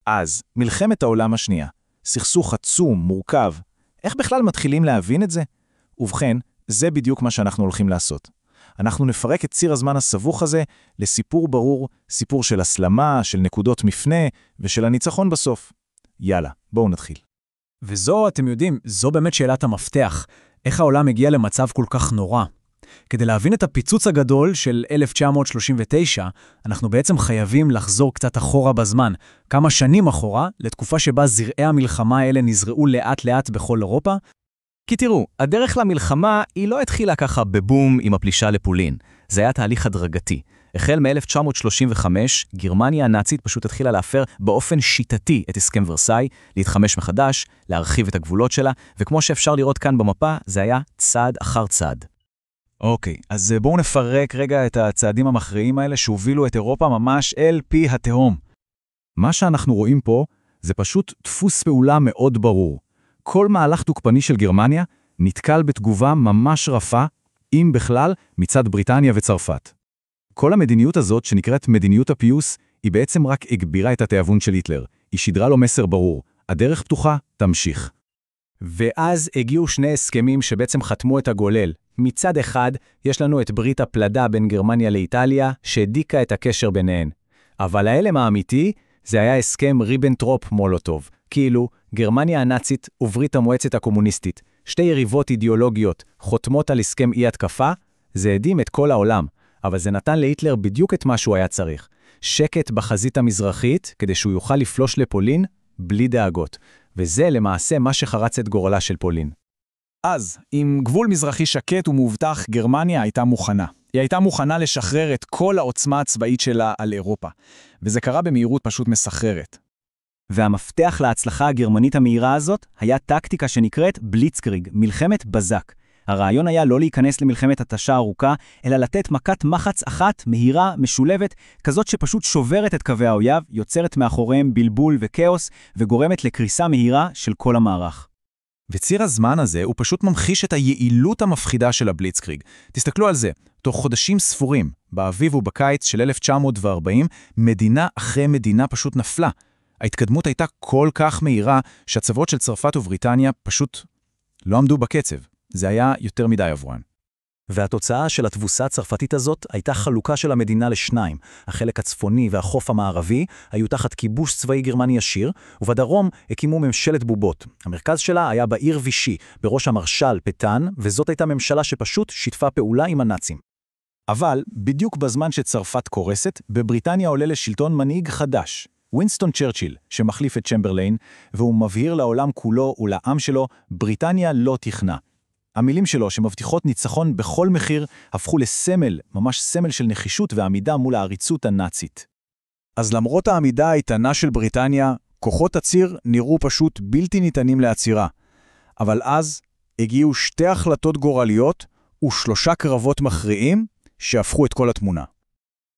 אז, מלחמת העולם השנייה. סכסוך עצום, מורכב. איך בכלל מתחילים להבין את זה? ובכן, זה בדיוק מה שאנחנו הולכים לעשות. אנחנו נפרק את ציר הזמן הסבוך הזה לסיפור ברור, סיפור של הסלמה, של נקודות מפנה ושל הניצחון בסוף. יאללה, בואו נתחיל. וזו, אתם יודעים, זו באמת שאלת המפתח. איך העולם הגיע למצב כל כך נורא? כדי להבין את הפיצוץ הגדול של 1939, אנחנו בעצם חייבים לחזור קצת אחורה בזמן, כמה שנים אחורה, לתקופה שבה זרעי המלחמה האלה נזרעו לאט לאט בכל אירופה. כי תראו, הדרך למלחמה היא לא התחילה ככה בבום עם הפלישה לפולין. זה היה תהליך הדרגתי. החל מ-1935, גרמניה הנאצית פשוט התחילה להפר באופן שיטתי את הסכם ורסאי, להתחמש מחדש, להרחיב את הגבולות שלה, וכמו שאפשר לראות כאן במפה, זה היה צעד אחר צעד. אוקיי, אז בואו נפרק רגע את הצעדים המכריעים האלה שהובילו את אירופה ממש אל פי התהום. מה שאנחנו רואים פה זה פשוט דפוס פעולה מאוד ברור. כל מהלך תוקפני של גרמניה נתקל בתגובה ממש רפה, אם בכלל, מצד בריטניה וצרפת. כל המדיניות הזאת שנקראת מדיניות הפיוס, היא בעצם רק הגבירה את התיאבון של היטלר. היא שידרה לו מסר ברור. הדרך פתוחה, תמשיך. ואז הגיעו שני הסכמים שבעצם חתמו את הגולל. מצד אחד, יש לנו את ברית הפלדה בין גרמניה לאיטליה, שהדיקה את הקשר ביניהן. אבל ההלם האמיתי, זה היה הסכם ריבנטרופ-מולוטוב. כאילו, גרמניה הנאצית וברית המועצת הקומוניסטית, שתי יריבות אידיאולוגיות חותמות על הסכם אי-התקפה, זה הדים את כל העולם. אבל זה נתן להיטלר בדיוק את מה שהוא היה צריך. שקט בחזית המזרחית, כדי שהוא יוכל לפלוש לפולין, בלי דאגות. וזה למעשה מה שחרץ את גורלה של פולין. אז, עם גבול מזרחי שקט ומובטח, גרמניה הייתה מוכנה. היא הייתה מוכנה לשחרר את כל העוצמה הצבאית שלה על אירופה. וזה קרה במהירות פשוט מסחררת. והמפתח להצלחה הגרמנית המהירה הזאת היה טקטיקה שנקראת בליצקריג, מלחמת בזק. הרעיון היה לא להיכנס למלחמת התשה ארוכה, אלא לתת מכת מחץ אחת, מהירה, משולבת, כזאת שפשוט שוברת את קווי האויב, יוצרת מאחוריהם בלבול וקאוס, וגורמת לקריסה מהירה של כל המערך. וציר הזמן הזה הוא פשוט ממחיש את היעילות המפחידה של הבליצקריג. תסתכלו על זה, תוך חודשים ספורים, באביב ובקיץ של 1940, מדינה אחרי מדינה פשוט נפלה. ההתקדמות הייתה כל כך מהירה, שהצבאות של צרפת ובריטניה פשוט לא עמדו בקצב. זה היה יותר מדי עבורן. והתוצאה של התבוסה הצרפתית הזאת הייתה חלוקה של המדינה לשניים. החלק הצפוני והחוף המערבי היו תחת כיבוש צבאי גרמני ישיר, ובדרום הקימו ממשלת בובות. המרכז שלה היה בעיר וישי, בראש המרשל פטן, וזאת הייתה ממשלה שפשוט שיתפה פעולה עם הנאצים. אבל בדיוק בזמן שצרפת קורסת, בבריטניה עולה לשלטון מנהיג חדש, ווינסטון צ'רצ'יל, שמחליף את צ'מברליין, והוא מבהיר לעולם כולו ולעם שלו, בריטניה לא תכנע. המילים שלו שמבטיחות ניצחון בכל מחיר הפכו לסמל, ממש סמל של נחישות ועמידה מול העריצות הנאצית. אז למרות העמידה האיתנה של בריטניה, כוחות הציר נראו פשוט בלתי ניתנים לעצירה. אבל אז הגיעו שתי החלטות גורליות ושלושה קרבות מכריעים שהפכו את כל התמונה.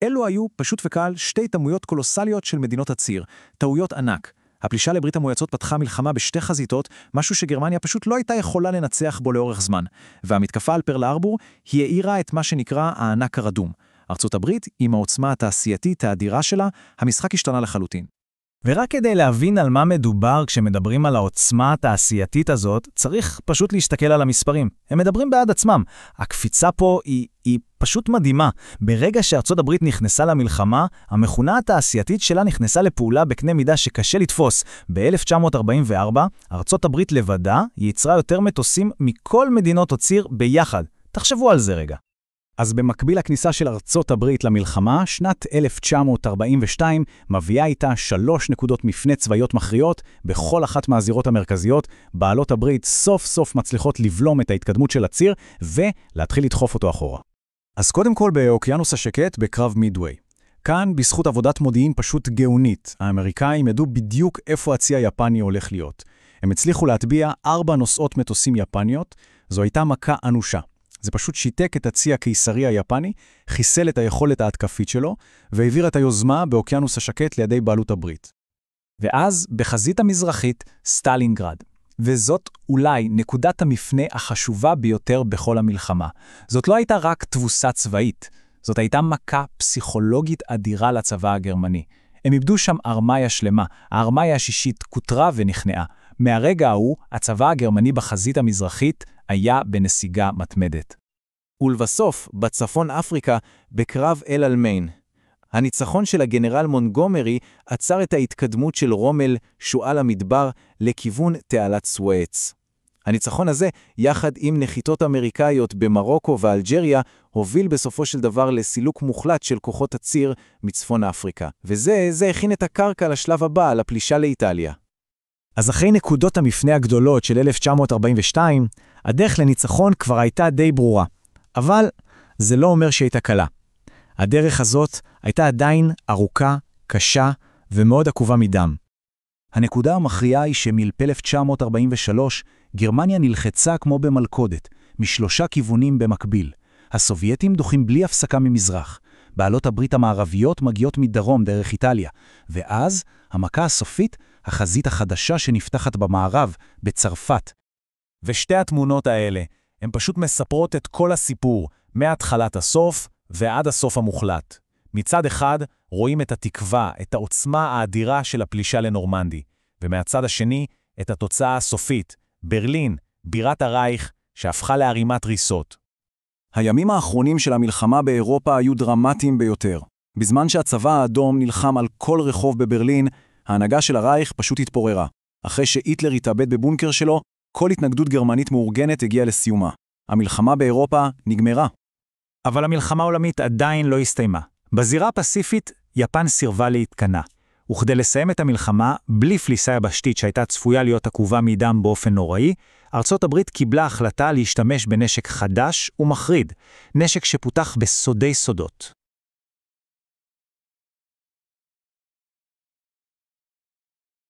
אלו היו פשוט וקל שתי טעויות קולוסליות של מדינות הציר, טעויות ענק. הפלישה לברית המועצות פתחה מלחמה בשתי חזיתות, משהו שגרמניה פשוט לא הייתה יכולה לנצח בו לאורך זמן. והמתקפה על פרל הארבור היא העירה את מה שנקרא הענק הרדום. ארצות הברית, עם העוצמה התעשייתית האדירה שלה, המשחק השתנה לחלוטין. ורק כדי להבין על מה מדובר כשמדברים על העוצמה התעשייתית הזאת, צריך פשוט להסתכל על המספרים. הם מדברים בעד עצמם. הקפיצה פה היא פשוט מדהימה. ברגע שארצות הברית נכנסה למלחמה, המכונה התעשייתית שלה נכנסה לפעולה בקנה מידה שקשה לתפוס. ב-1944, ארצות הברית לבדה ייצרה יותר מטוסים מכל מדינות הציר ביחד. תחשבו על זה רגע. אז במקביל לכניסה של ארצות הברית למלחמה, שנת 1942 מביאה איתה 3 נקודות מפנה צבאיות מכריעות בכל אחת מהזירות המרכזיות. בעלות הברית סוף סוף מצליחות לבלום את ההתקדמות של הציר ולהתחיל לדחוף אותו אחורה. אז קודם כל באוקיינוס השקט בקרב מידווי. כאן בזכות עבודת מודיעין פשוט גאונית, האמריקאים ידעו בדיוק איפה הצי היפני הולך להיות. הם הצליחו להטביע 4 נוסעות מטוסים יפניות, זו הייתה מכה אנושה. זה פשוט שיתק את הצי הקיסרי היפני, חיסל את היכולת ההתקפית שלו, והעביר את היוזמה באוקיינוס השקט לידי בעלות הברית. ואז בחזית המזרחית, סטלינגרד. וזאת אולי נקודת המפנה החשובה ביותר בכל המלחמה. זאת לא הייתה רק תבוסה צבאית, זאת הייתה מכה פסיכולוגית אדירה לצבא הגרמני. הם איבדו שם ארמיה שלמה. הארמיה השישית כותרה ונכנעה. מהרגע ההוא, הצבא הגרמני בחזית המזרחית היה בנסיגה מתמדת. ולבסוף, בצפון אפריקה, בקרב אל אלמיין. הניצחון של הגנרל מונגומרי עצר את ההתקדמות של רומל, שועל המדבר, לכיוון תעלת סואץ. הניצחון הזה, יחד עם נחיתות אמריקאיות במרוקו ואלג'ריה, הוביל בסופו של דבר לסילוק מוחלט של כוחות הציר מצפון אפריקה. וזה הכין את הקרקע לשלב הבא, לפלישה לאיטליה. אז אחרי נקודות המפנה הגדולות של 1942, הדרך לניצחון כבר הייתה די ברורה. אבל זה לא אומר שהייתה קלה. הדרך הזאת הייתה עדיין ארוכה, קשה ומאוד עקובה מדם. הנקודה המכריעה היא שמלפי 1943 גרמניה נלחצה כמו במלכודת, משלושה כיוונים במקביל. הסובייטים דוחים בלי הפסקה ממזרח. בעלות הברית המערביות מגיעות מדרום דרך איטליה. ואז המכה הסופית, החזית החדשה שנפתחת במערב, בצרפת. ושתי התמונות האלה, הן פשוט מספרות את כל הסיפור, מהתחלת הסוף ועד הסוף המוחלט. מצד אחד רואים את התקווה, את העוצמה האדירה של הפלישה לנורמנדי, ומהצד השני את התוצאה הסופית, ברלין, בירת הרייך, שהפכה להרימת ריסות. הימים האחרונים של המלחמה באירופה היו דרמטיים ביותר. בזמן שהצבא האדום נלחם על כל רחוב בברלין, ההנהגה של הרייך פשוט התפוררה. אחרי שהיטלר התאבד בבונקר שלו, כל התנגדות גרמנית מאורגנת הגיעה לסיומה. המלחמה באירופה נגמרה. אבל המלחמה העולמית עדיין לא הסתיימה. בזירה הפסיפית, יפן סירבה להתכנע. וכדי לסיים את המלחמה, בלי פליסה יבשתית שהייתה צפויה להיות עקובה מדם באופן נוראי, ארצות הברית קיבלה החלטה להשתמש בנשק חדש ומחריד, נשק שפותח בסודי סודות.